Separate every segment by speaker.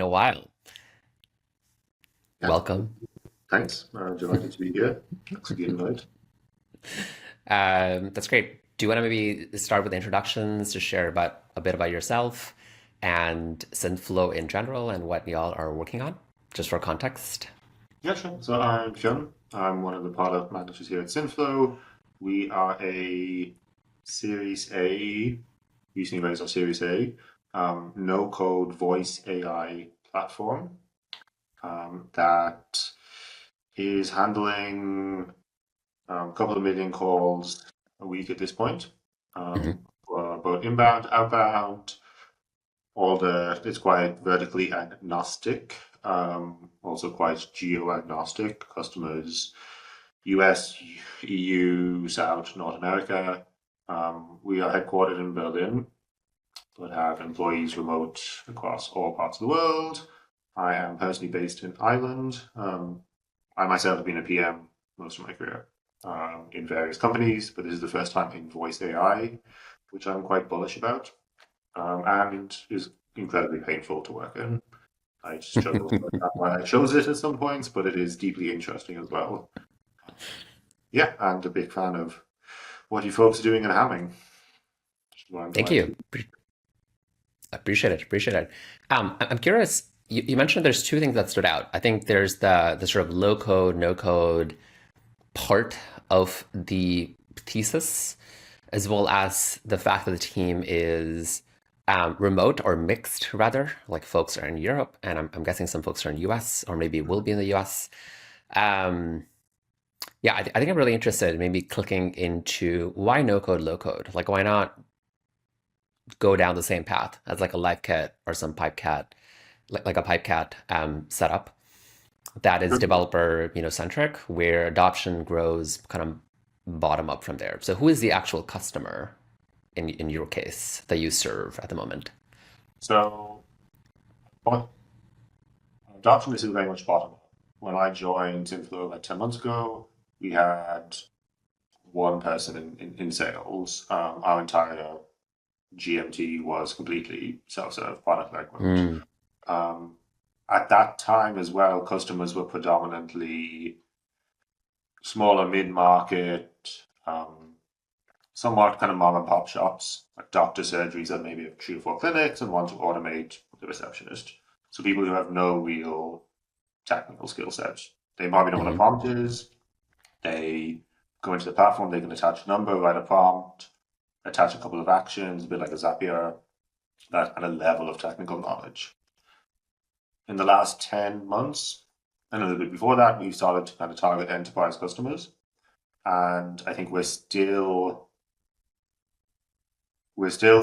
Speaker 1: a while.
Speaker 2: Yeah,
Speaker 1: Welcome.
Speaker 2: thanks. Delighted to be here. Thanks for the invite.
Speaker 1: That's great. Do you want to maybe start with introductions to share about a bit about yourself and Synthflow in general and what y'all are working on, just for context?
Speaker 2: Yeah, sure. So I'm Fionn. I'm one of the product managers here at Synthflow. We are a Series A, recently raised our Series A, no-code voice AI platform that is handling a couple of million calls a week at this point,
Speaker 1: Hmm.
Speaker 2: for both inbound, outbound. It's quite vertically agnostic, also quite geo agnostic. Customers, US, EU, South, North America. We are headquartered in Berlin, but have employees remote across all parts of the world. I am personally based in Ireland. I myself have been a PM most of my career, in various companies, but this is the first time in voice AI, which I'm quite bullish about, and is incredibly painful to work in. I struggle to work out why I chose it at some points, but it is deeply interesting as well. Yeah, and a big fan of what you folks are doing in Hamming, which is why I'm
Speaker 1: Thank
Speaker 2: delighted.
Speaker 1: you. Appreciate it. Appreciate it. I'm curious. You mentioned there's two things that stood out. I think there's the sort of low code, no code part of the thesis, as well as the fact that the team is remote or mixed, rather. Like folks are in Europe, and I'm guessing some folks are in US, or maybe will be in the US. Um, yeah, I think I'm really interested in maybe clicking into why no code, low code. Like, why not go down the same path as like a live cat or some pipe cat, like a pipe cat setup that is developer centric, where adoption grows kind of bottom up from there. So who is the actual customer in your case that you serve at the moment?
Speaker 2: So, what adoption is very much bottom up. When I joined Infra like 10 months ago, we had one person in sales. Our entire GMT was completely self-serve product-led mode.
Speaker 1: Mm,
Speaker 2: Um, at that time as well, customers were predominantly smaller mid-market, somewhat kind of mom and pop shops, like doctor surgeries that maybe have 3 or 4 clinics and want to automate the receptionist. So people who have no real technical skill sets. They probably know what a
Speaker 1: hmm
Speaker 2: prompt is. They go into the platform, they can attach a number, write a prompt, attach a couple of actions, a bit like a Zapier, that kind of level of technical knowledge. In the last 10 months, and a little bit before that, we started to kind of target enterprise customers. And I think we're still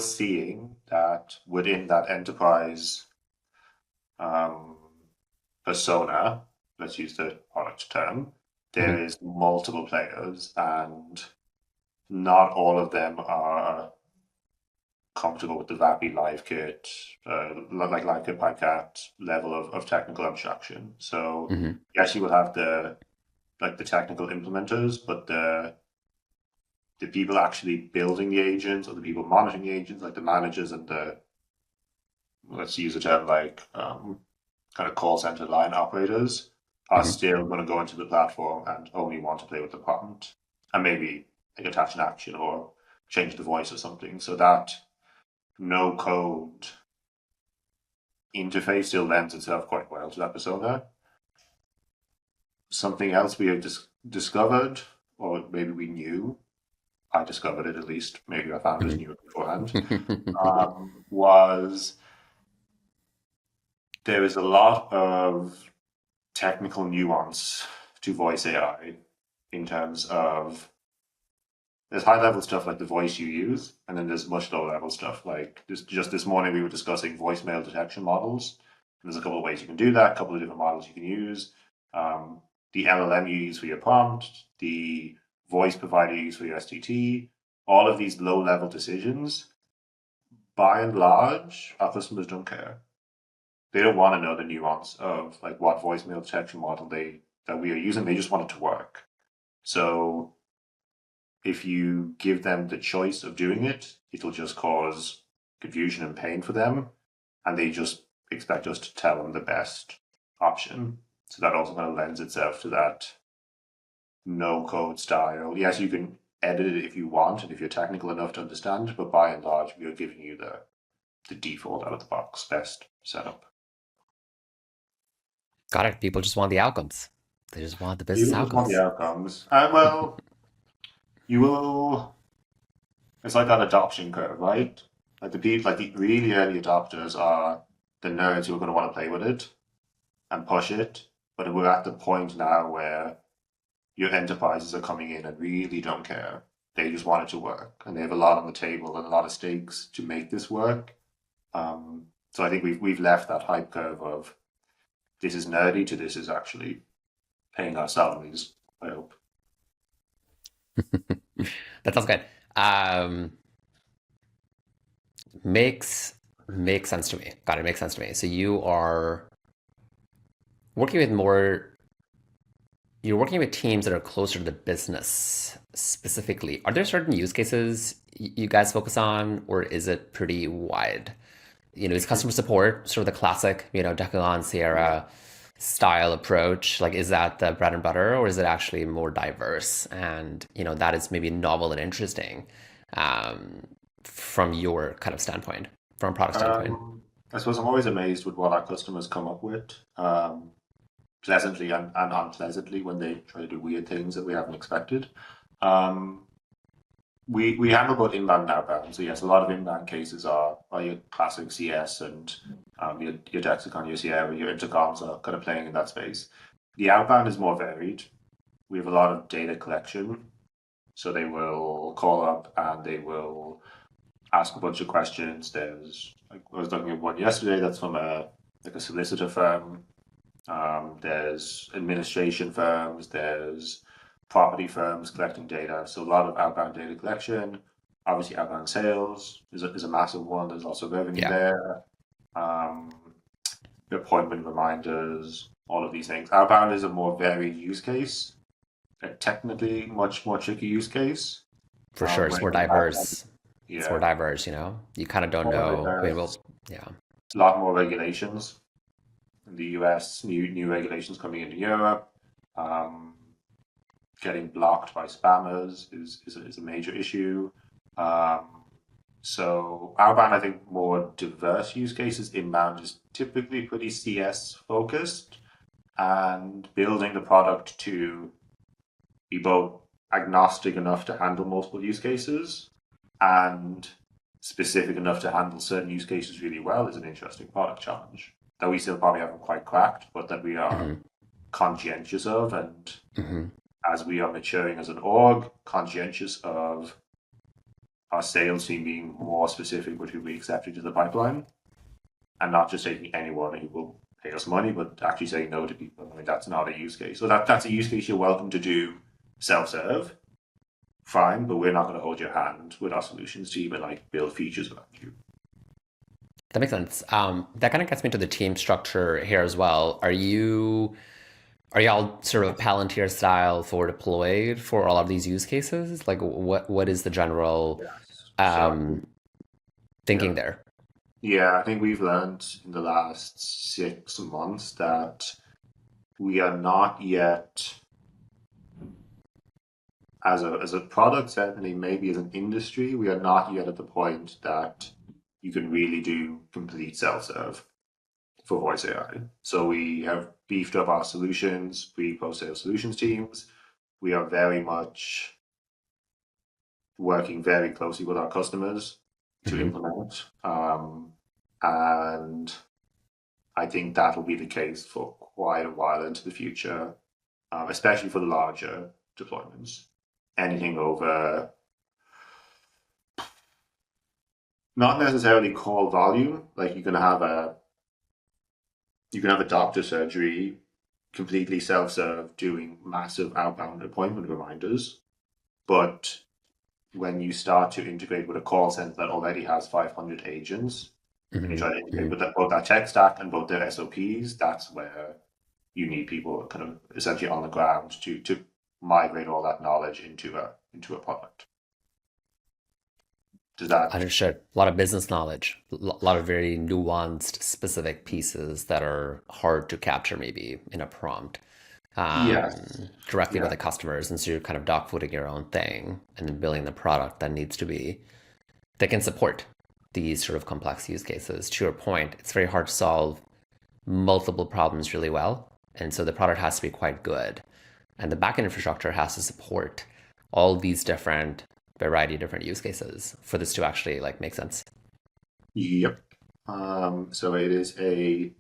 Speaker 2: seeing that within that enterprise um, persona, let's use the product term, there
Speaker 1: hmm
Speaker 2: is multiple players, and not all of them are comfortable with the VAPI live kit, like live kit PyCat level of technical abstraction. So
Speaker 1: hmm
Speaker 2: yes, you will have the technical implementers, but the people actually building the agents or the people monitoring the agents, like the managers and the, let's use a term like kind of call center line operators, are
Speaker 1: hmm
Speaker 2: still going to go into the platform and only want to play with the prompt and maybe like attach an action or change the voice or something. So that no code interface still lends itself quite well to that persona. Something else we have discovered, or maybe we knew, I discovered it at least, maybe our founders
Speaker 1: hmm
Speaker 2: knew it beforehand, was there is a lot of technical nuance to voice AI in terms of there's high level stuff like the voice you use, and then there's much lower level stuff like just this morning we were discussing voicemail detection models. There's a couple of ways you can do that, a couple of different models you can use. Um, the LLM you use for your prompt, the voice provider you use for your STT, all of these low level decisions, by and large, our customers don't care. They don't want to know the nuance of like what voicemail detection model that we are using. They just want it to work. So if you give them the choice of doing it, it'll just cause confusion and pain for them, and they just expect us to tell them the best option. So that also kind of lends itself to that no code style. Yes, you can edit it if you want and if you're technical enough to understand, but by and large, we are giving you the default out of the box best setup.
Speaker 1: Got it. People just want the outcomes. They just want the business
Speaker 2: You just want the
Speaker 1: outcomes.
Speaker 2: outcomes. And well, you will, it's like that adoption curve, right? Like the people, like the really early adopters are the nerds who are going to want to play with it and push it. But we're at the point now where your enterprises are coming in and really don't care. They just want it to work, and they have a lot on the table and a lot of stakes to make this work. So I think we've left that hype curve of this is nerdy to this is actually paying our salaries. I hope.
Speaker 1: That sounds good. Um, makes makes sense to me. Got it. Makes sense to me. So you are working with more. You're working with teams that are closer to the business specifically. Are there certain use cases you guys focus on, or is it pretty wide? Is customer support sort of the classic, Decathlon,
Speaker 2: Yeah.
Speaker 1: Sierra style approach? Like, is that the bread and butter, or is it actually more diverse? And, that is maybe novel and interesting um, from your kind of standpoint, from a product standpoint.
Speaker 2: I suppose I'm always amazed with what our customers come up with, pleasantly and unpleasantly when they try to do weird things that we haven't expected. Um, we handle both inbound and outbound. So yes, a lot of inbound cases are your classic CS and your Dexicon, your Sierra, your intercoms are kind of playing in that space. The outbound is more varied. We have a lot of data collection. So they will call up and they will ask a bunch of questions. There's like, I was looking at one yesterday that's from a solicitor firm. There's administration firms. There's property firms collecting data. So a lot of outbound data collection. Obviously, outbound sales is a massive one. There's also revenue
Speaker 1: Yeah,
Speaker 2: there. Um, appointment reminders, all of these things. Outbound is a more varied use case, a technically much more tricky use case.
Speaker 1: for sure. It's
Speaker 2: Where
Speaker 1: more
Speaker 2: you have,
Speaker 1: diverse. It's more
Speaker 2: yeah,
Speaker 1: diverse. You kind of don't
Speaker 2: more
Speaker 1: know. I mean,
Speaker 2: diverse,
Speaker 1: well, yeah.
Speaker 2: a lot more regulations in the US, new regulations coming into Europe. Um, Getting blocked by spammers is a major issue. Um, so outbound, I think more diverse use cases. Inbound is typically pretty CS focused, and building the product to be both agnostic enough to handle multiple use cases and specific enough to handle certain use cases really well is an interesting product challenge that we still probably haven't quite cracked, but that we are
Speaker 1: Hmm.
Speaker 2: conscientious of. And
Speaker 1: Hmm.
Speaker 2: as we are maturing as an org, conscientious of our sales team being more specific with who we accept into the pipeline and not just taking anyone who will pay us money, but actually saying no to people. I mean, that's not a use case. So that's a use case you're welcome to do self-serve, fine, but we're not going to hold your hand with our solutions to even like build features around you.
Speaker 1: That makes sense. That kind of gets me to the team structure here as well. Are y'all sort of Palantir style for deployed for all of these use cases? Like, what is the general
Speaker 2: Yes. So
Speaker 1: um,
Speaker 2: yeah,
Speaker 1: thinking there?
Speaker 2: yeah, I think we've learned in the last 6 months that we are not yet as a product, certainly maybe as an industry, we are not yet at the point that you can really do complete self-serve for voice AI. So we have beefed up our solutions, pre-post-sale solutions teams. We are very much working very closely with our customers to
Speaker 1: Hmm.
Speaker 2: implement. And I think that will be the case for quite a while into the future, especially for the larger deployments. Anything over, not necessarily call volume, like you can have a doctor surgery completely self-serve doing massive outbound appointment reminders, but when you start to integrate with a call center that already has 500 agents, and you
Speaker 1: Hmm.
Speaker 2: try to integrate
Speaker 1: Hmm.
Speaker 2: with both that tech stack and both their SOPs, that's where you need people kind of essentially on the ground to migrate all that knowledge into a product. Does that?
Speaker 1: Understood. A lot of business knowledge, a lot of very nuanced, specific pieces that are hard to capture maybe in a prompt
Speaker 2: Yes.
Speaker 1: directly with
Speaker 2: Yeah.
Speaker 1: the customers. And so you're kind of dogfooding your own thing and then building the product that needs to be, that can support these sort of complex use cases. To your point, it's very hard to solve multiple problems really well. And so the product has to be quite good. And the backend infrastructure has to support all these different variety of different use cases for this to actually like make sense.
Speaker 2: Yep. So it is a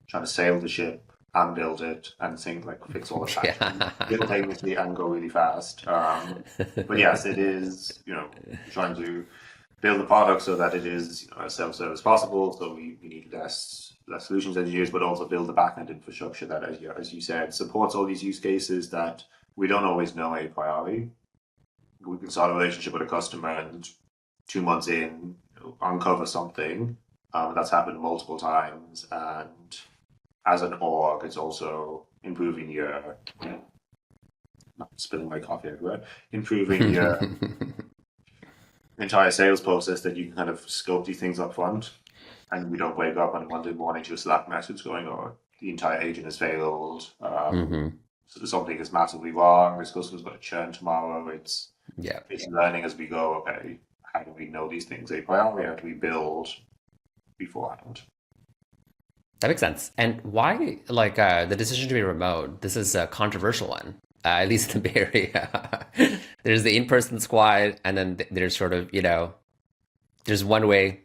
Speaker 2: trying to sail the ship and build it and think like fix all the factions
Speaker 1: Yeah.
Speaker 2: simultaneously and go really fast. But yes, it is, trying to build the product so that it is, as self-serve as possible. So we need less solutions engineers, but also build the backend infrastructure that, as you said, supports all these use cases that we don't always know a priori. We can start a relationship with a customer and 2 months in, uncover something. That's happened multiple times, and as an org, it's also improving your, not spilling my coffee everywhere, improving your entire sales process, that you can kind of scope these things up front, and we don't wake up on a Monday morning to a Slack message going, "Oh, the entire agent has failed.
Speaker 1: Hmm.
Speaker 2: So something is massively wrong. This customer's going to churn tomorrow."
Speaker 1: Yeah,
Speaker 2: It's learning as we go. Okay, how do we know these things a priori? How do we build beforehand?
Speaker 1: that makes sense. And why, like, the decision to be remote? This is a controversial one, at least in the Bay Area. There's the in-person squad, and then there's sort of, there's one way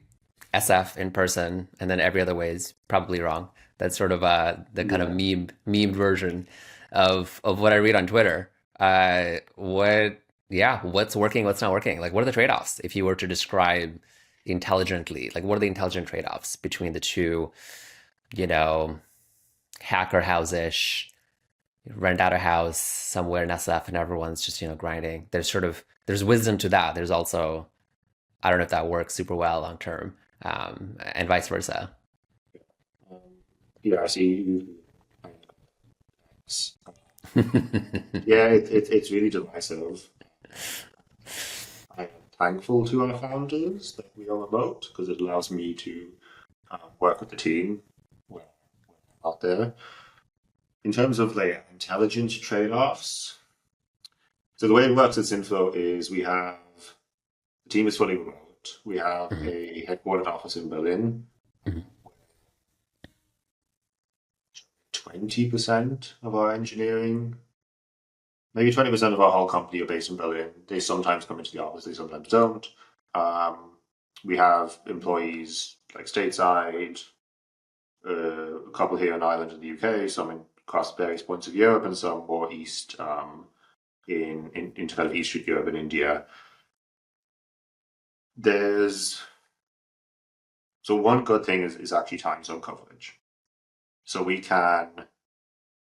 Speaker 1: SF in person, and then every other way is probably wrong. That's sort of the kind of
Speaker 2: Yeah.
Speaker 1: memed version of what I read on Twitter. What's working, what's not working? Like, what are the trade-offs if you were to describe intelligently? Like, what are the intelligent trade-offs between the two? You know, hacker house-ish, rent out a house somewhere in SF, and everyone's just grinding. There's wisdom to that. There's also, I don't know if that works super well long term, and vice versa.
Speaker 2: Um, yeah, I see. Yeah, it's really divisive. I am thankful to our founders that we are remote because it allows me to work with the team when we're out there. In terms of like intelligence trade-offs, so the way it works at Synthflow is the team is fully remote. We have
Speaker 1: Mhm,
Speaker 2: a headquartered office in Berlin.
Speaker 1: mhm.
Speaker 2: 20% of our engineering, maybe 20% of our whole company are based in Berlin. They sometimes come into the office, they sometimes don't. Um, we have employees like stateside, a couple here in Ireland and the UK, some across various points of Europe, and some more east, into kind of Eastern Europe and India. There's so one good thing is actually time zone coverage. So we can,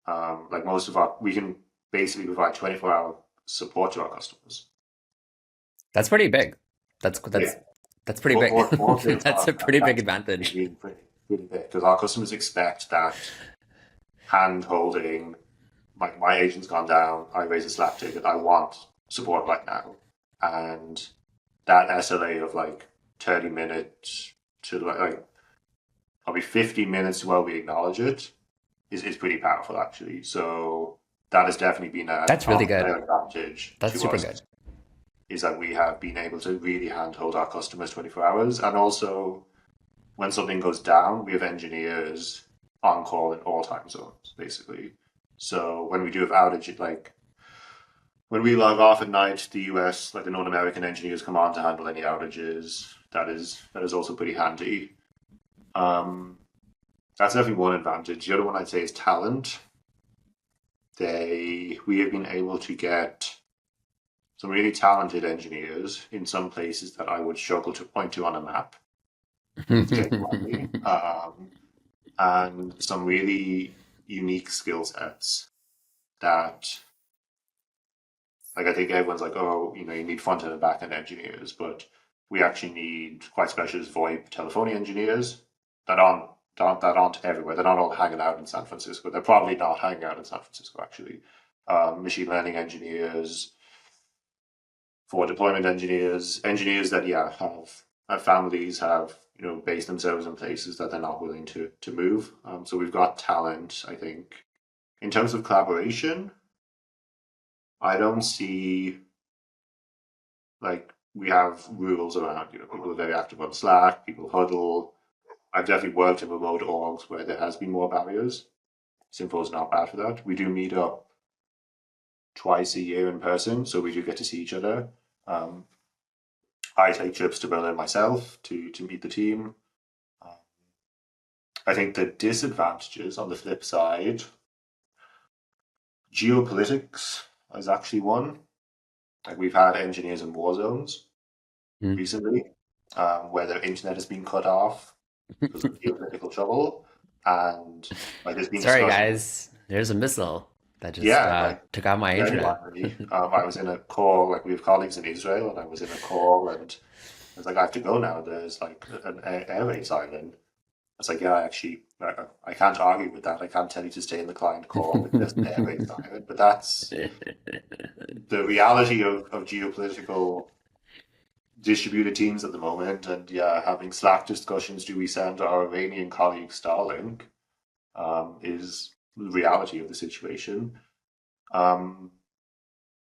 Speaker 2: like most of we can basically provide 24-hour support to our customers.
Speaker 1: That's pretty big. That's
Speaker 2: Yeah,
Speaker 1: that's that's pretty big.
Speaker 2: for sales
Speaker 1: That's
Speaker 2: staff,
Speaker 1: a pretty big
Speaker 2: that's
Speaker 1: advantage.
Speaker 2: really pretty big because our customers expect that hand holding. My agent's gone down. I raise a Slack ticket. I want support right now, and that SLA of like 30 minutes to like probably 15 minutes while we acknowledge it is pretty powerful actually. So that has definitely been a
Speaker 1: That's really good.
Speaker 2: unfair advantage
Speaker 1: That's
Speaker 2: to
Speaker 1: super
Speaker 2: us,
Speaker 1: good.
Speaker 2: is that we have been able to really handhold our customers 24 hours. And also, when something goes down, we have engineers on call in all time zones, basically. So when we do have outage, like when we log off at night, the US, like the North American engineers come on to handle any outages. That is also pretty handy. Um, that's definitely one advantage. The other one I'd say is talent. We have been able to get some really talented engineers in some places that I would struggle to point to on a map, to say politely, and some really unique skill sets that, like, I think everyone's like, oh, you need front end and back end engineers, but we actually need quite specialist VoIP telephony engineers that aren't everywhere. They're not all hanging out in San Francisco. They're probably not hanging out in San Francisco actually. Machine learning engineers, for deployment engineers, engineers that have families, have based themselves in places that they're not willing to move. So we've got talent, I think. In terms of collaboration, I don't see like we have rules around, people are very active on Slack, people huddle. I've definitely worked in remote orgs where there has been more barriers. Synthflow is not bad for that. We do meet up twice a year in person, so we do get to see each other. Um, I take trips to Berlin myself to meet the team. Um, I think the disadvantages on the flip side, geopolitics is actually one. Like we've had engineers in war zones
Speaker 1: Mm.
Speaker 2: recently, where their internet has been cut off because of geopolitical trouble, and like there's been
Speaker 1: Sorry,
Speaker 2: discussion.
Speaker 1: guys. There's a missile that just
Speaker 2: Yeah, like
Speaker 1: took out my
Speaker 2: very
Speaker 1: internet.
Speaker 2: likely. I was in a call, like we have colleagues in Israel, and I was in a call, and I was like, I have to go now. There's like an air raid siren. It's like, yeah, actually, I can't argue with that. I can't tell you to stay in the client call because there's an air raid siren. But that's the reality of geopolitical distributed teams at the moment. And yeah, having Slack discussions, do we send our Iranian colleague Starlink, is the reality of the situation. Um,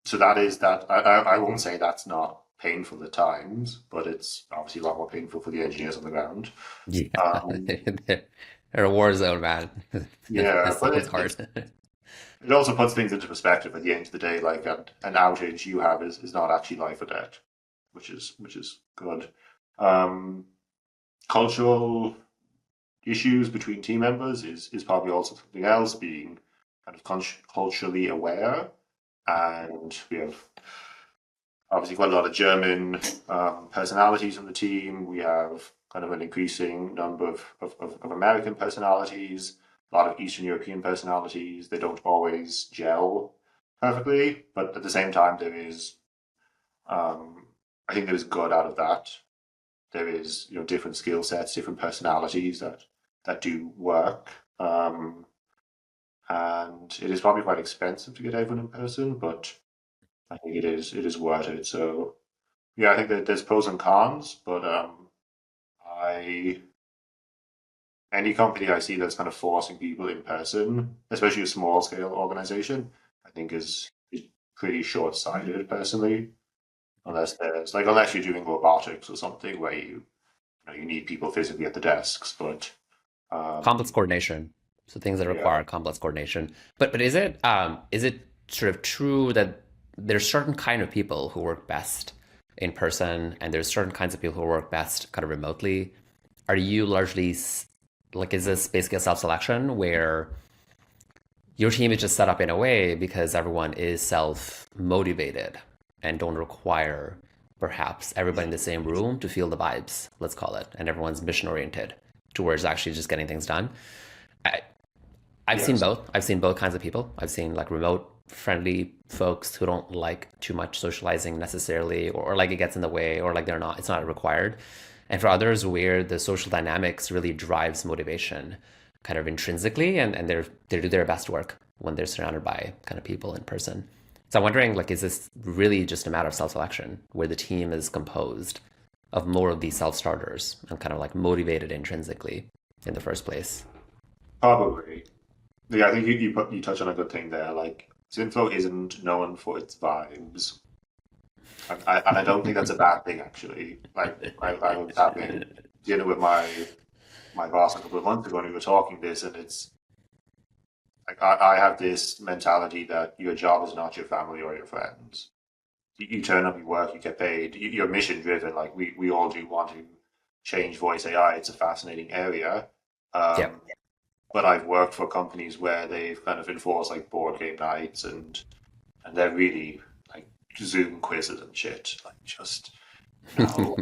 Speaker 2: so that is that. I won't say that's not painful at times, but it's obviously a lot more painful for the engineers on the ground.
Speaker 1: Yeah,
Speaker 2: Um,
Speaker 1: they're a war zone, man.
Speaker 2: yeah, but
Speaker 1: It's hard.
Speaker 2: it also puts things into perspective. At the end of the day, like an outage you have is not actually life or death, which is good. Um, Cultural issues between team members is probably also something else. Being kind of culturally aware, and we have obviously quite a lot of German personalities on the team. We have kind of an increasing number of American personalities, a lot of Eastern European personalities. They don't always gel perfectly, but at the same time, um, I think there is good out of that. There is, different skill sets, different personalities that do work. And it is probably quite expensive to get everyone in person, but I think it is worth it. So yeah, I think that there's pros and cons, but I any company I see that's kind of forcing people in person, especially a small scale organization, I think is pretty short sighted personally. Unless you're doing robotics or something where you need people physically at the desks, but
Speaker 1: Complex
Speaker 2: um,
Speaker 1: coordination. So things that
Speaker 2: yeah,
Speaker 1: require complex coordination. But is it sort of true that there's certain kind of people who work best in person, and there's certain kinds of people who work best kind of remotely? Are you largely like, is this basically a self-selection where your team is just set up in a way because everyone is self-motivated and don't require perhaps everybody in the same room to feel the vibes, let's call it, and everyone's mission oriented towards actually just getting things done? I, I've seen
Speaker 2: yes,
Speaker 1: both. I've seen both kinds of people. I've seen like remote friendly folks who don't like too much socializing necessarily, or like it gets in the way, or like it's not required. And for others where the social dynamics really drives motivation kind of intrinsically, and they do their best work when they're surrounded by kind of people in person. So I'm wondering, like, is this really just a matter of self-selection where the team is composed of more of these self-starters and kind of like motivated intrinsically in the first place?
Speaker 2: probably. Yeah, I think you touch on a good thing there. Like Synthflow isn't known for its vibes, and I don't think that's a bad thing actually. Like I was having dinner with my boss a couple of months ago, and we were talking this, and it's like I have this mentality that your job is not your family or your friends. You turn up, you work, you get paid. You're mission driven. Like we all do want to change voice AI. It's a fascinating area.
Speaker 1: Yeah.
Speaker 2: Um, but I've worked for companies where they've kind of enforced like board game nights, and they're really like Zoom quizzes and shit. Like just no,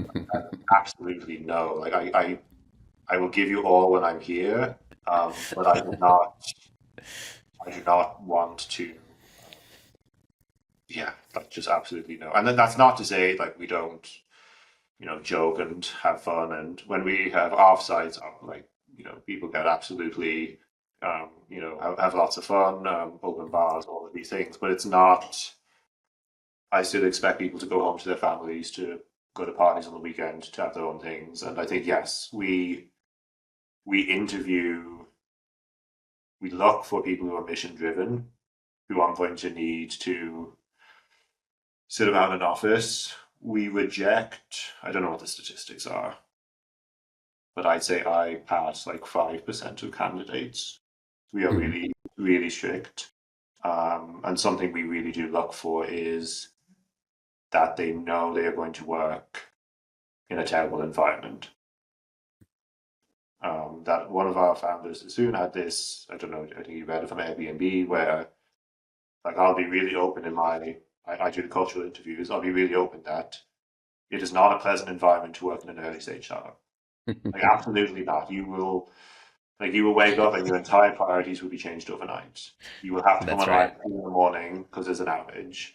Speaker 2: absolutely no. Like I will give you all when I'm here, but I do not want to. Yeah, like just absolutely no. And then that's not to say like we don't, joke and have fun. And when we have offsites, like people get absolutely, have lots of fun, open bars, all of these things. But it's not. I still expect people to go home to their families, to go to parties on the weekend, to have their own things. And I think yes, we interview, we look for people who are mission driven, who aren't going to need to sit around an office. We reject, I don't know what the statistics are, but I'd say I pass like 5% of candidates. We are
Speaker 1: Mhm.
Speaker 2: really, really strict. And something we really do look for is that they know they are going to work in a terrible environment. That one of our founders soon had this, I don't know, I think you read it from Airbnb, where like I'll be really open in I do the cultural interviews, I'll be really open that it is not a pleasant environment to work in an early stage startup. Like absolutely not. You will wake up and your entire priorities will be changed overnight. You will have to come
Speaker 1: That's
Speaker 2: online
Speaker 1: right.
Speaker 2: at 2 in the morning because there's an outage.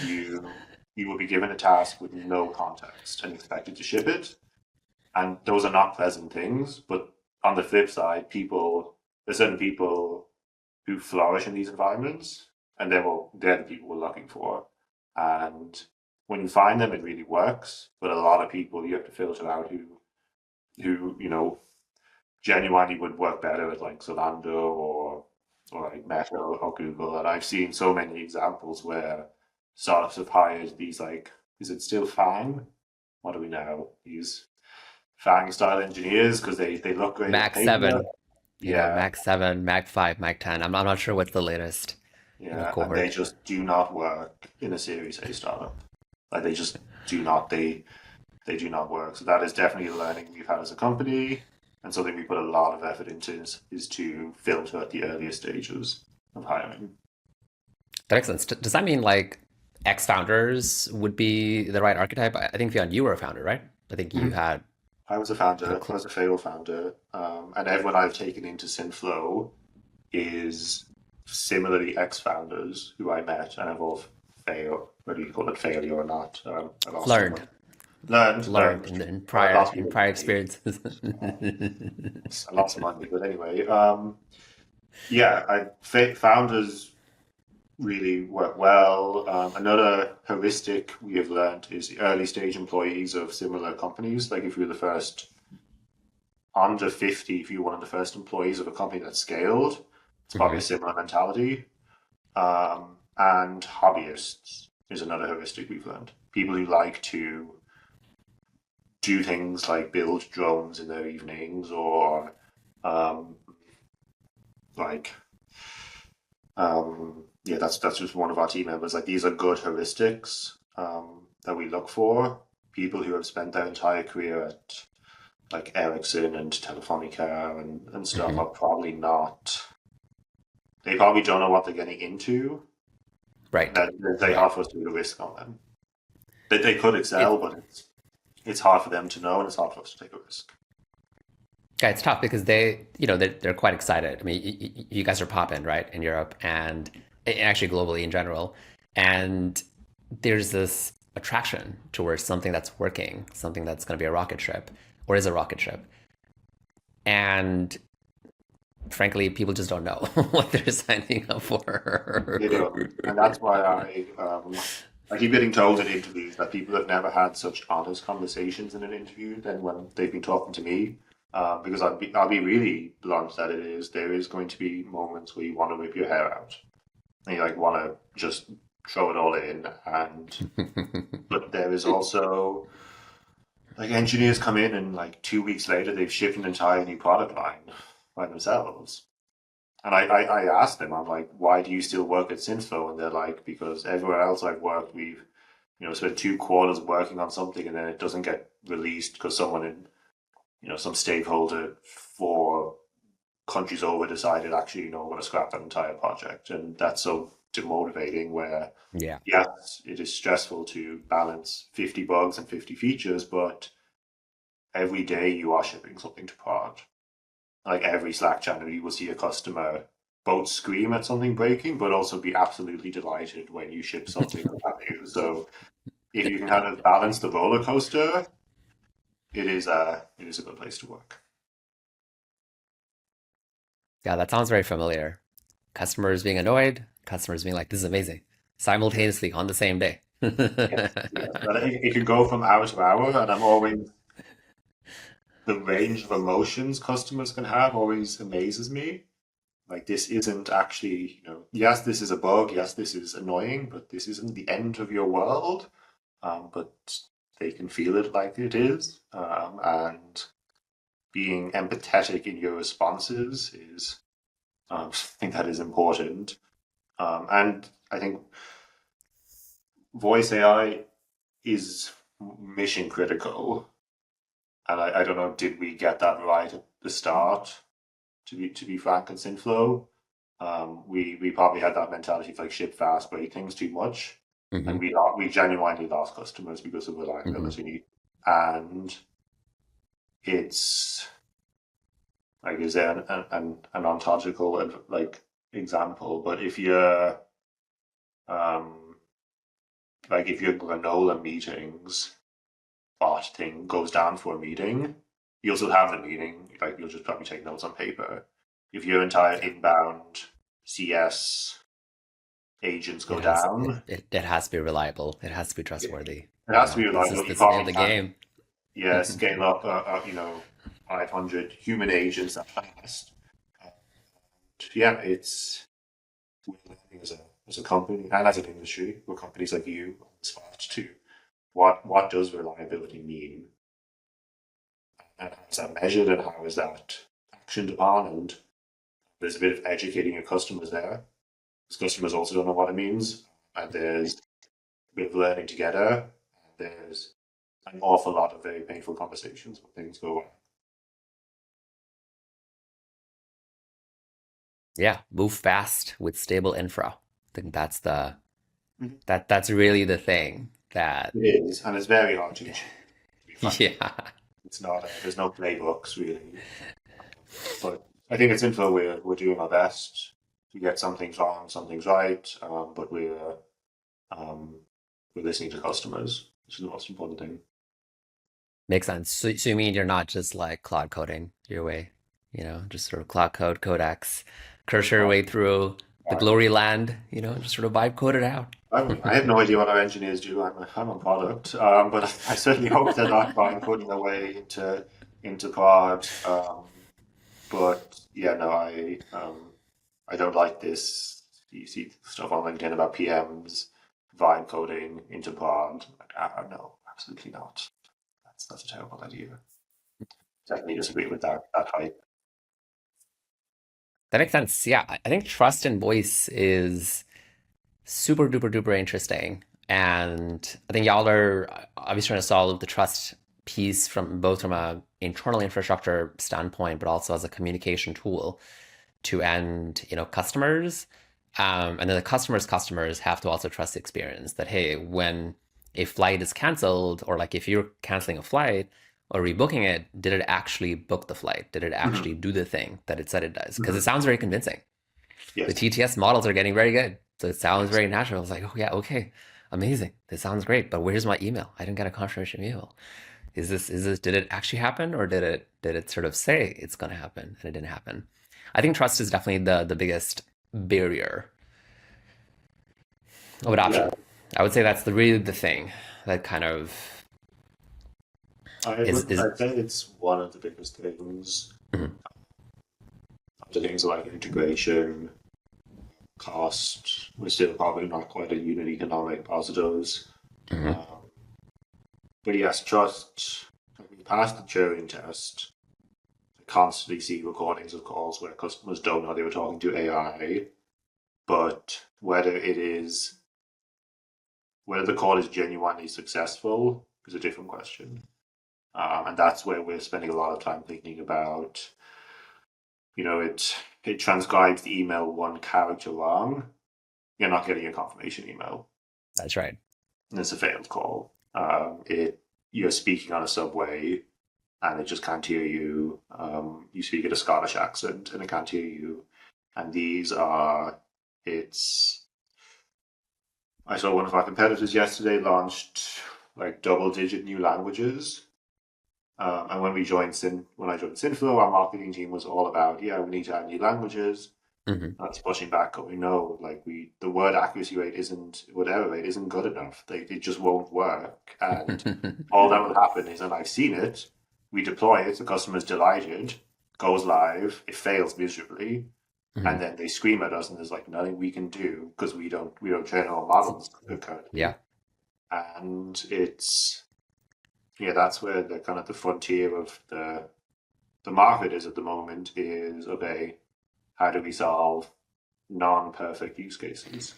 Speaker 2: You will be given a task with no context and expected to ship it. And those are not pleasant things. But on the flip side, there's certain people who flourish in these environments, and they're the people we're looking for. And when you find them, it really works. But a lot of people you have to filter out who genuinely would work better at like Zalando or like Meta or Google. And I've seen so many examples where startups have hired these like, is it still Fang? What do we know? These Fang style engineers because they look great on
Speaker 1: Mac
Speaker 2: paper.
Speaker 1: 7,
Speaker 2: Yeah,
Speaker 1: Mac 7, Mac 5, Mac 10. I'm not sure what's the latest,
Speaker 2: yeah, and they
Speaker 1: cohort.
Speaker 2: just do not work in a Series A startup. Like they just do not. They do not work. So that is definitely a learning we've had as a company, and something we put a lot of effort into is to filter at the earliest stages of hiring.
Speaker 1: That makes sense. Does that mean like ex-founders would be the right archetype? I think Fionn, you were a founder, right? I think you
Speaker 2: Mhm.
Speaker 1: had
Speaker 2: I was a
Speaker 1: kind of
Speaker 2: founder. I was a failed founder, and everyone I've taken into Synthflow is similarly ex-founders who I met and have all failed. Whether you call it failure or not, I lost some
Speaker 1: learned,
Speaker 2: money.
Speaker 1: learned
Speaker 2: Learned.
Speaker 1: in
Speaker 2: I
Speaker 1: prior
Speaker 2: lost
Speaker 1: in
Speaker 2: people
Speaker 1: prior
Speaker 2: money.
Speaker 1: experiences.
Speaker 2: I lost money, but anyway, yeah, founders really work well. Another heuristic we have learned is the early stage employees of similar companies. Like if you're the first under 50, if you're one of the first employees of a company that scaled, it's probably a
Speaker 1: Mhm.
Speaker 2: similar mentality. And hobbyists is another heuristic we've learned. People who like to do things like build drones in their evenings or um, like yeah, that's just one of our team members. Like these are good heuristics that we look for. People who have spent their entire career at like Ericsson and Telefonica and stuff
Speaker 1: Mhm.
Speaker 2: are probably not. They probably don't know what they're getting into.
Speaker 1: Right,
Speaker 2: That it's very
Speaker 1: right.
Speaker 2: hard for us to take a risk on them. They could excel,
Speaker 1: It
Speaker 2: but it's hard for them to know, and it's hard for us to take a risk.
Speaker 1: Yeah, it's tough because they're quite excited. I mean, you guys are popping right in Europe and actually globally in general, and there's this attraction towards something that's working, something that's going to be a rocket ship or is a rocket ship, and frankly, people just don't know what they're signing up
Speaker 2: They don't,
Speaker 1: for.
Speaker 2: and that's why I keep getting told in interviews that people have never had such honest conversations in an interview than when they've been talking to me. Because I'll be really blunt that it is there is going to be moments where you want to rip your hair out and you like want to just throw it all in, and but there is also like engineers come in and like 2 weeks later they've shipped an entire new product line by themselves. And I asked them, I'm like, why do you still work at Synthflow? And they're like, because everywhere else I've worked, we've spent 2 quarters working on something and then it doesn't get released because someone in some stakeholder for countries over decided actually we're going to scrap that entire project, and that's so demotivating. Where
Speaker 1: Yeah,
Speaker 2: yes, it is stressful to balance 50 bugs and 50 features, but every day you are shipping something to prod. Like every Slack channel, you will see a customer both scream at something breaking, but also be absolutely delighted when you ship something of value. So if you can kind of balance the roller coaster, it is a good place to work.
Speaker 1: yeah, that sounds very familiar. Customers being annoyed, customers being like, "This is amazing,"
Speaker 2: Yeah,
Speaker 1: simultaneously on the same day.
Speaker 2: Yes, yes. But it can go from hour to hour, and I'm always the range of emotions customers can have always amazes me. Like this isn't actually, yes, this is a bug, yes, this is annoying, but this isn't the end of your world. But they can feel it like it is, and being empathetic in your responses is something that is important. And I think voice AI is mission critical. And I don't know, did we get that right at the start? To be frank, in Synthflow, we probably had that mentality of like ship fast, break things too much, and
Speaker 1: Hmm.
Speaker 2: we genuinely lost customers because of
Speaker 1: Hmm.
Speaker 2: reliability. And it's like, is there an ontological like example? But if you're um, like if your granola meetings bot thing goes down for a meeting, you'll still have the meeting. Like you'll just probably take notes on paper. If your entire
Speaker 1: Yeah.
Speaker 2: inbound CS agents
Speaker 1: It
Speaker 2: go
Speaker 1: has
Speaker 2: down,
Speaker 1: it has to be reliable. It has to be
Speaker 2: it,
Speaker 1: trustworthy.
Speaker 2: it has to be
Speaker 1: This
Speaker 2: reliable.
Speaker 1: is
Speaker 2: You
Speaker 1: this is the name of
Speaker 2: probably
Speaker 1: the
Speaker 2: can't,
Speaker 1: game.
Speaker 2: yeah, scale up, 500 human agents that fast. And yeah, we're learning as a company and as an industry, with companies like you on the spot to what does reliability mean, and how is that measured, and how is that actioned upon, and there's a bit of educating your customers there, because customers also don't know what it means, and there's a bit of learning together, and there's an awful lot of very painful conversations when things go wrong.
Speaker 1: Yeah, move fast with stable infra. I think
Speaker 2: Mhm.
Speaker 1: that's really the thing that
Speaker 2: It is, and it's very hard to achieve, to be frank.
Speaker 1: yeah.
Speaker 2: It's not, there's no playbooks really. But I think it's Info we're doing our best. We get some things wrong, some things right, but um, we're listening to customers, which is the most important thing.
Speaker 1: Makes sense. So you mean you're not just like cloud coding your way, just sort of cloud code, codecs, cursor your
Speaker 2: Uh,
Speaker 1: way through the
Speaker 2: I,
Speaker 1: glory land, just sort of vibe code it out.
Speaker 2: I have no idea what our engineers do. I'm a product, but I certainly hope they're not buying coding their way into pod. But yeah, no, I don't like this. You see stuff on LinkedIn about PMs vibe coding into pod. Like, no, absolutely not. That's a terrible idea. Definitely disagree with that hype.
Speaker 1: That makes sense. Yeah, I think trust and voice is super duper duper interesting. And I think y'all are obviously trying to solve the trust piece from both from a internal infrastructure standpoint, but also as a communication tool to end, customers. And then the customers have to also trust the experience that, hey, when a flight is canceled, or like if you're canceling a flight or rebooking it, did it actually book the flight? Did it actually
Speaker 2: Mhm.
Speaker 1: do the thing that it said it does? Because it
Speaker 2: Mhm.
Speaker 1: sounds very convincing. The
Speaker 2: Yes,
Speaker 1: TTS models are getting very good. So it sounds
Speaker 2: yes.
Speaker 1: very natural. I was like, oh yeah, okay, amazing. This sounds great. But where's my email? I didn't get a confirmation email. Is this did it actually happen, or did it sort of say it's gonna happen and it didn't happen? I think trust is definitely the biggest barrier of
Speaker 2: Yeah,
Speaker 1: adoption. I would say that's really the thing that kind of is
Speaker 2: I'd say it's one of the biggest things.
Speaker 1: mhm,
Speaker 2: The things like integration, cost, we're still probably not quite at unit economic positives.
Speaker 1: mhm.
Speaker 2: Um, but yes, trust. We passed the Turing test. I constantly see recordings of calls where customers don't know they were talking to AI, but whether the call is genuinely successful is a different question. And that's where we're spending a lot of time thinking about, it transcribes the email one character wrong, you're not getting a confirmation email.
Speaker 1: That's right.
Speaker 2: And it's a failed call. You're speaking on a subway and it just can't hear you. You speak in a Scottish accent and it can't hear you. And it's. I saw one of our competitors yesterday launched like double-digit new languages. And when I joined Synthflow, our marketing team was all about, yeah, we need to add new languages.
Speaker 1: Hmm.
Speaker 2: That's pushing back, going, no, like the word accuracy rate isn't whatever rate isn't good enough. It just won't work. And all that will happen is, and I've seen it, we deploy it, the customer's delighted, goes live, it fails miserably, and
Speaker 1: Hmm.
Speaker 2: then they scream at us, and there's like nothing we can do because we don't train our models
Speaker 1: Yeah.
Speaker 2: currently. And it's yeah, that's where the kind of the frontier of the market is at the moment is okay, how do we solve non-perfect use cases?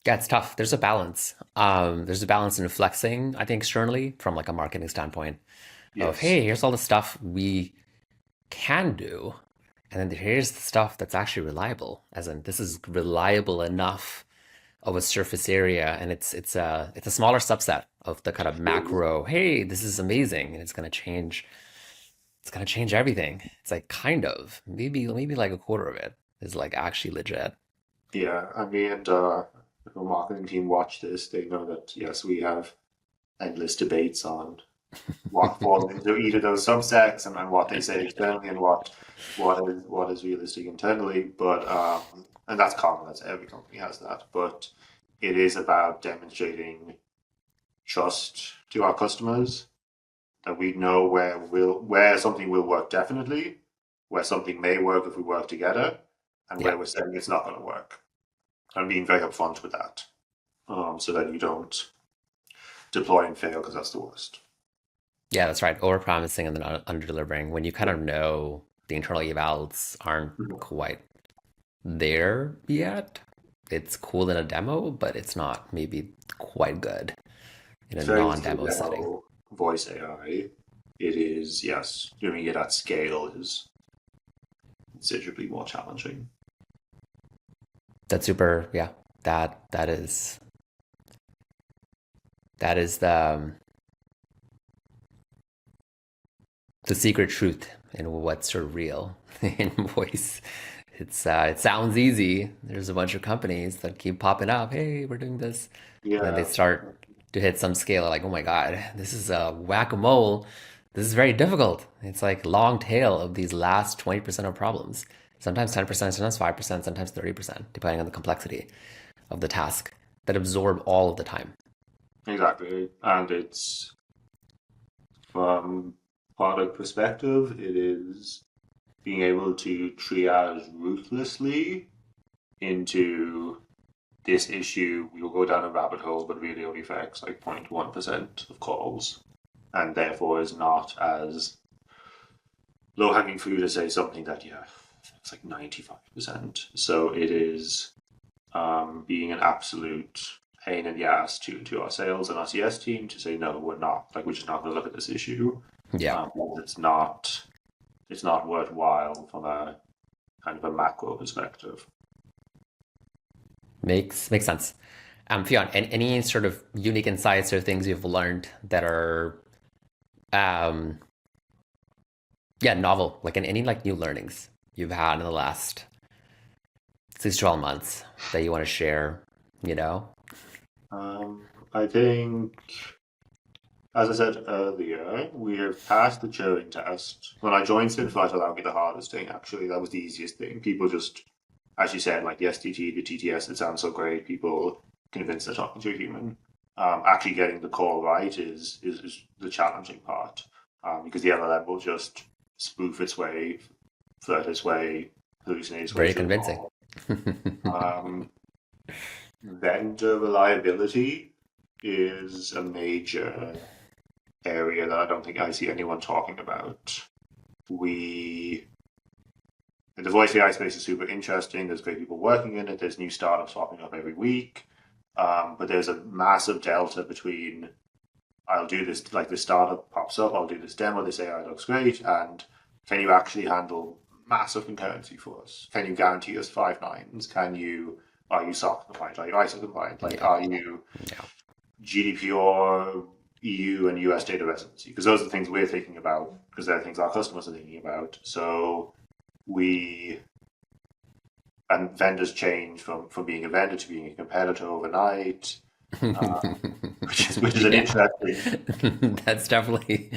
Speaker 1: Yeah, it's tough. There's a balance. There's a balance in flexing, I think, externally from like a marketing standpoint of,
Speaker 2: Yes,
Speaker 1: hey, here's all the stuff we can do. And then here's the stuff that's actually reliable, as in this is reliable enough of a surface area, and it's a smaller subset of the kind of macro. Hey, this is amazing, and it's gonna change. It's gonna change everything. It's like kind of maybe like a quarter of it is like actually legit.
Speaker 2: yeah. I mean, and if a marketing team watch this, they know that yes, we have endless debates on what falls into each of those subsets and what they say externally and what is realistic internally. But and that's common. That's every company has that. But it is about demonstrating trust to our customers that we know where something will work definitely, where something may work if we work together, and
Speaker 1: Yeah,
Speaker 2: where we're saying it's not going to work. And being very upfront with that, so that you don't deploy and fail because that's the worst.
Speaker 1: yeah, that's right. Over promising and then under delivering when you kind
Speaker 2: Yeah.
Speaker 1: of know the internal evals aren't
Speaker 2: Mhm.
Speaker 1: quite there yet. It's cool in a demo, but it's not maybe quite good in a
Speaker 2: It's very easy to
Speaker 1: non-demo setting.
Speaker 2: demo voice AI. It is, yes, doing it at scale is considerably more challenging.
Speaker 1: That's super. Yeah, that is the secret truth in what's sort of real in voice. It sounds easy. There's a bunch of companies that keep popping up. Hey, we're doing this, and then they
Speaker 2: Yeah,
Speaker 1: start to hit some scale. Like, oh my god, this is a whack a mole. This is very difficult. It's like long tail of these last 20% of problems. Sometimes 10%, sometimes 5%, sometimes 30%, depending on the complexity of the task that absorb all of the time.
Speaker 2: exactly. And it's from product perspective, it is being able to triage ruthlessly into this issue. We will go down a rabbit hole, but really only affects like 0.1% of calls, and therefore is not as low hanging fruit as say something that yeah, it's like 95%. So it is being an absolute pain in the ass to our sales and our CS team to say no, we're not like we're just not going to look at this issue.
Speaker 1: Yeah,
Speaker 2: It's not worthwhile from a kind of a macro perspective.
Speaker 1: makes sense. Fionn, any sort of unique insights or things you've learned that are, um, yeah, novel, like any like new learnings you've had in the last 6 to 12 months that you want to share, you know?
Speaker 2: I think, as I said earlier, we have passed the Turing test. When I joined Synthflow, I thought that would be the hardest thing. Actually, that was the easiest thing. People just, as you said, like the STT, the TTS, it sounds so great. People convinced they're talking to a human. Actually, getting the call right is the challenging part, because the LLM will just spoof its way, flirt its way, hallucinate its way
Speaker 1: Very
Speaker 2: through the
Speaker 1: convincing.
Speaker 2: call. Vendor reliability is a major area that I don't think I see anyone talking about. We The voice AI space is super interesting. There's great people working in it. There's new startups popping up every week. But there's a massive delta between I'll do this, like this startup pops up, I'll do this demo, this AI looks great, and can you actually handle massive concurrency for us? Can you guarantee us five nines? Are you SOC compliant? Are you ISO compliant? Like,
Speaker 1: Yeah,
Speaker 2: are you
Speaker 1: yeah.
Speaker 2: GDPR, EU, and US data residency? Because those are the things we're thinking about, because they're things our customers are thinking about. So we and vendors change from being a vendor to being a competitor overnight, uh, which is an
Speaker 1: Yeah.
Speaker 2: interesting.
Speaker 1: That's definitely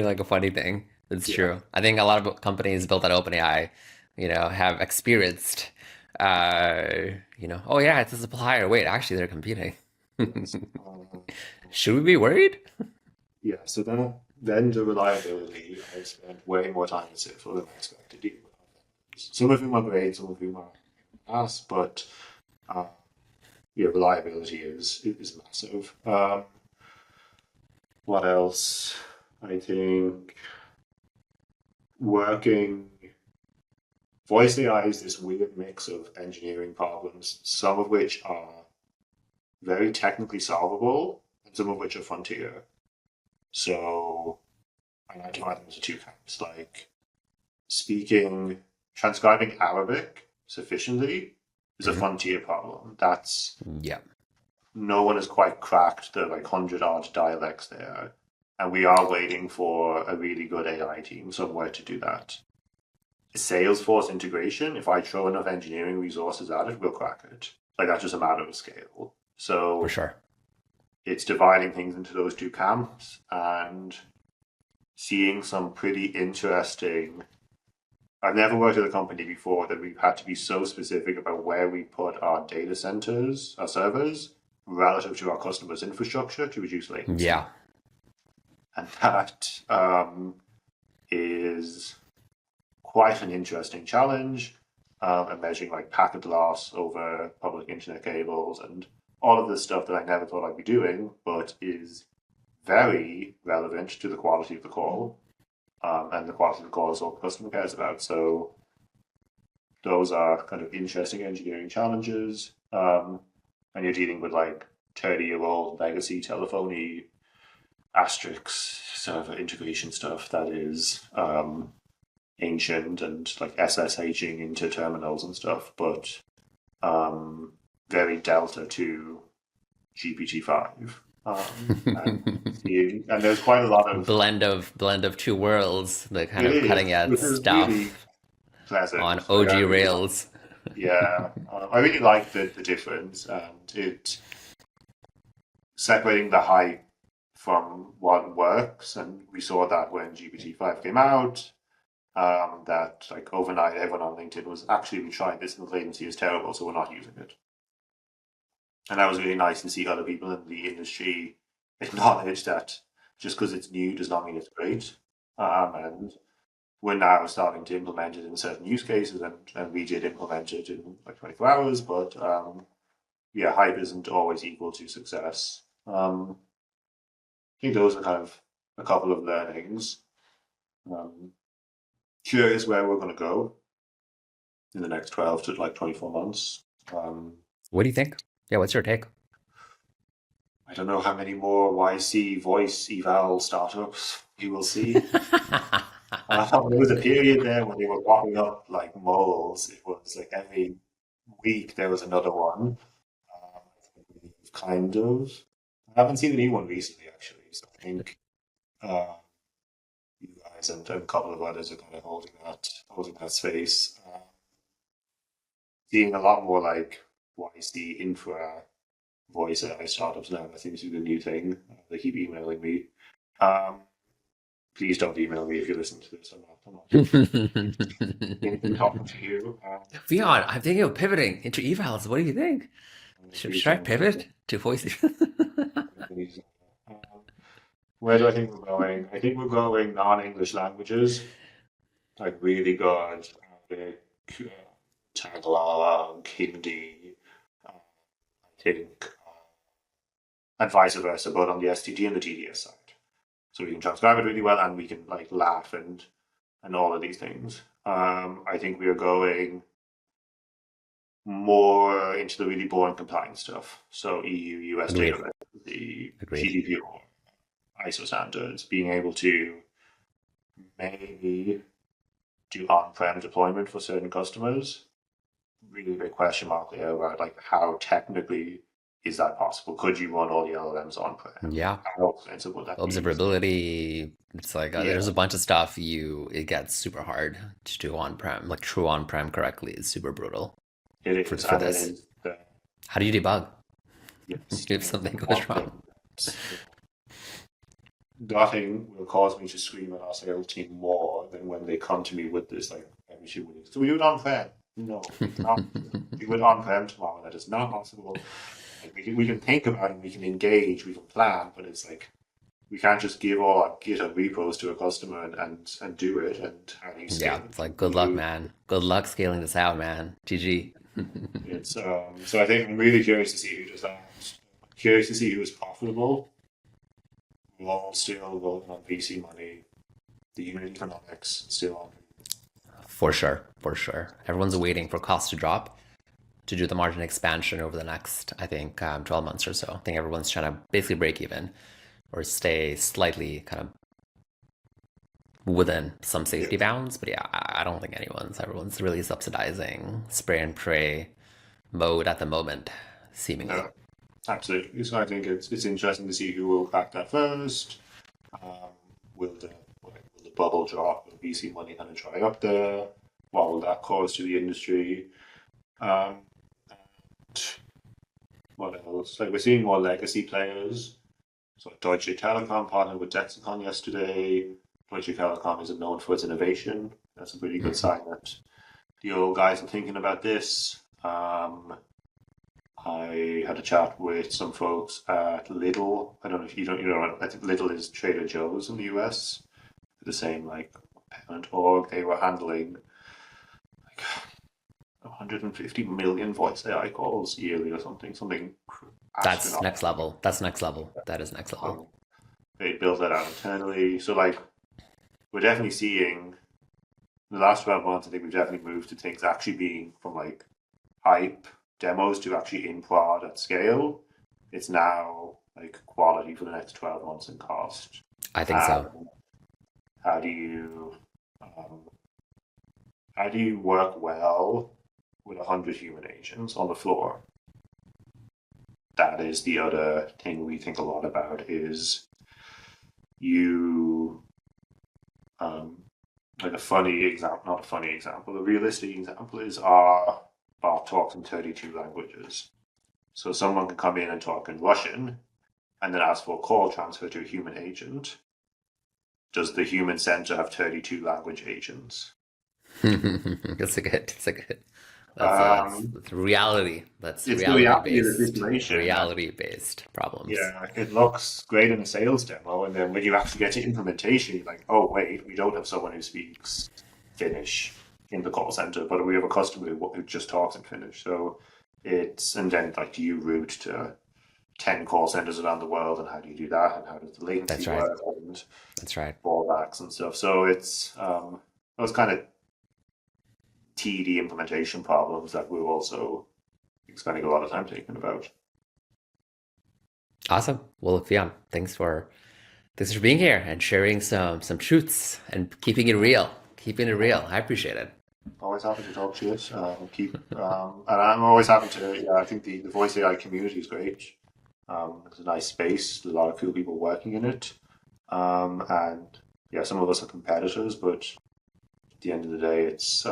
Speaker 1: like a funny thing. It's
Speaker 2: Yeah.
Speaker 1: true. I think a lot of companies built on OpenAI, have experienced, oh yeah, it's a supplier. Wait, actually, they're competing.
Speaker 2: Yes.
Speaker 1: Should we be worried?
Speaker 2: Yeah. So then the reliability, I spent way more time with Synthflow than I expected. To. Some of whom are great, some of whom are ass, but uh, yeah, reliability is massive. What else? I think working voice AI is this weird mix of engineering problems, some of which are very technically solvable, and some of which are frontier. So I divide them into two camps, like speaking, transcribing Arabic sufficiently is a
Speaker 1: Hmm.
Speaker 2: frontier problem. That's
Speaker 1: Yeah.
Speaker 2: no one has quite cracked the like 100 odd dialects there. And we are waiting for a really good AI team somewhere to do that. Salesforce integration, if I throw enough engineering resources at it, we'll crack it. Like that's just a matter of scale.
Speaker 1: For
Speaker 2: So
Speaker 1: sure.
Speaker 2: it's dividing things into those two camps and seeing some pretty interesting. I've never worked at a company before that we've had to be so specific about where we put our data centers, our servers, relative to our customers' infrastructure to reduce latency.
Speaker 1: Yeah.
Speaker 2: And that is quite an interesting challenge. And measuring like packet loss over public internet cables and all of this stuff that I never thought I'd be doing, but is very relevant to the quality of the call. And the quality of the call is all the customer cares about. So those are kind of interesting engineering challenges. And you're dealing with like 30-year-old legacy telephony asterisks server integration stuff that is ancient and like SSHing into terminals and stuff, but um, very delta to GPT-5. And there's quite a lot of
Speaker 1: Blend of two worlds, the kind
Speaker 2: it
Speaker 1: of cutting
Speaker 2: is,
Speaker 1: edge
Speaker 2: which is really
Speaker 1: stuff on
Speaker 2: pleasant. Like I
Speaker 1: OG
Speaker 2: really like,
Speaker 1: Rails.
Speaker 2: yeah, I really like the difference and it separating the hype from what works. And we saw that when GPT-5 came out, that like overnight everyone on LinkedIn was actually we tried this and the latency is terrible, so we're not using it. And that was really nice to see other people in the industry acknowledge that just because it's new does not mean it's great. And we're now starting to implement it in certain use cases, and we did implement it in like 24 hours. But yeah, hype isn't always equal to success. I think those are kind of a couple of learnings. Um, Curious where we're going to go in the next 12 to like 24 months. Um,
Speaker 1: What do you think? Yeah, what's your take?
Speaker 2: I don't know how many more YC voice eval startups you will see. There was a period there when they were popping up like moles. It was like every week there was another one. Kind of. I haven't seen the new one recently, actually. So I think uh, you guys and a couple of others are kind of holding that space. Seeing a lot more like YC Infra voice AI startups now. That seems to be the new thing. They keep emailing me. Um, Please don't email me if you listen to this. I'm not in talking to you.
Speaker 1: Fionn, I'm thinking of pivoting into evals. What do you think?
Speaker 2: Please
Speaker 1: Should I
Speaker 2: don't.
Speaker 1: pivot to voice?
Speaker 2: Please. Where do I think we're going? I think we're going non-English languages, like really good Arabic, Tagalog, Hindi. I think, and vice versa, both on the STD and the TDS side. So we can transcribe it really well, and we can like laugh and all of these things. I think we are going more into the really boring compliance stuff. So EU, US
Speaker 1: Agreed.
Speaker 2: data, the
Speaker 1: Agreed.
Speaker 2: GDPR, ISO standards, being able to maybe do on-prem deployment for certain customers. Really big question mark there about like how technically is that possible? Could you run all the LLMs on-prem?
Speaker 1: Yeah.
Speaker 2: How expensive would that be?
Speaker 1: Observability. It's like
Speaker 2: Yeah,
Speaker 1: there's a bunch of stuff it gets super hard to do on-prem. Like true on-prem correctly is super brutal
Speaker 2: it
Speaker 1: for
Speaker 2: is,
Speaker 1: for
Speaker 2: and it
Speaker 1: this.
Speaker 2: is the
Speaker 1: How do you debug
Speaker 2: yes,
Speaker 1: if something goes
Speaker 2: one
Speaker 1: wrong?
Speaker 2: thing. nothing will cause me to scream at our sales team more than when they come to me with this, like, every 2 weeks. So we do it on-prem. No, we cannot do it on-prem tomorrow. That is not possible. Like, we can think about it, we can engage, we can plan, but it's like, we can't just give all our GitHub repos to a customer and do it. And how do you
Speaker 1: Yeah,
Speaker 2: scale
Speaker 1: it's
Speaker 2: it?
Speaker 1: like good luck, man. Good luck scaling this out, man. GG.
Speaker 2: It's so I think I'm really curious to see who does that. Curious to see who is profitable. We're all still voting on VC money. The unit economics still on.
Speaker 1: For sure, for sure. Everyone's waiting for costs to drop to do the margin expansion over the next, I think, 12 months or so. I think everyone's trying to basically break even or stay slightly kind of within some
Speaker 2: Yeah,
Speaker 1: safety bounds. But yeah, I don't think everyone's really subsidizing spray and pray mode at the moment, seemingly.
Speaker 2: no, absolutely. So I think it's interesting to see who will crack that first. Um, will the bubble drop? Will VC money kind of dry up there? What will that cause to the industry? Um, and what else? Like, we're seeing more legacy players. So Deutsche Telekom partnered with Dexicon yesterday. Deutsche Telekom isn't known for its innovation. That's a pretty good
Speaker 1: Mhm.
Speaker 2: sign that the old guys are thinking about this. I had a chat with some folks at Lidl. I don't know if I think Lidl is Trader Joe's in the US. The same like parent org. They were handling like 150 million voice AI calls yearly or something
Speaker 1: That's next
Speaker 2: astronomical.
Speaker 1: level. That's next level. That is next level.
Speaker 2: Um, they built that out internally. So like, we're definitely seeing in the last 12 months, I think we've definitely moved to things actually being from like hype demos to actually in prod at scale. It's now like quality for the next 12 months and cost.
Speaker 1: I think so.
Speaker 2: And how do you um, how do you work well with 100 human agents on the floor? That is the other thing we think a lot about is you um, like a funny example, not a funny example, a realistic example is our bot talks in 32 languages. So someone can come in and talk in Russian and then ask for a call transfer to a human agent. Does the human center have 32 language agents?
Speaker 1: That's a good. That's a good.
Speaker 2: Um,
Speaker 1: That's reality. That's
Speaker 2: it's the
Speaker 1: reality
Speaker 2: reality of the
Speaker 1: based.
Speaker 2: situation. And
Speaker 1: Reality based problems.
Speaker 2: yeah, it looks great in a sales demo. And then when you actually get to implementation, you're like, oh, wait, we don't have someone who speaks Finnish in the call center, but we have a customer who just talks in Finnish. So and then like, do you route to 10 call centers around the world, and how do you do that, and how does the latency
Speaker 1: That's right.
Speaker 2: work, and
Speaker 1: That's right.
Speaker 2: fallbacks and stuff. So it's those kind of TD implementation problems that we're also spending a lot of time thinking about.
Speaker 1: Awesome. Well, Fionn, thanks for being here and sharing some truths and keeping it real. Keeping it real. I appreciate it.
Speaker 2: Always happy to talk to you. And I'm always happy to. Yeah, I think the voice AI community is great. It's a nice space. There's a lot of cool people working in it. And yeah, some of us are competitors, but at the end of the day, it's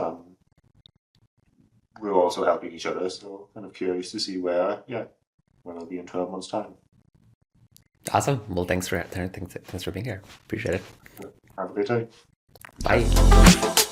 Speaker 2: we're also helping each other. So kind of curious to see where I'll be in 12 months' time.
Speaker 1: Awesome. Well, thanks for being here. Appreciate it.
Speaker 2: Have a great day.
Speaker 1: Bye.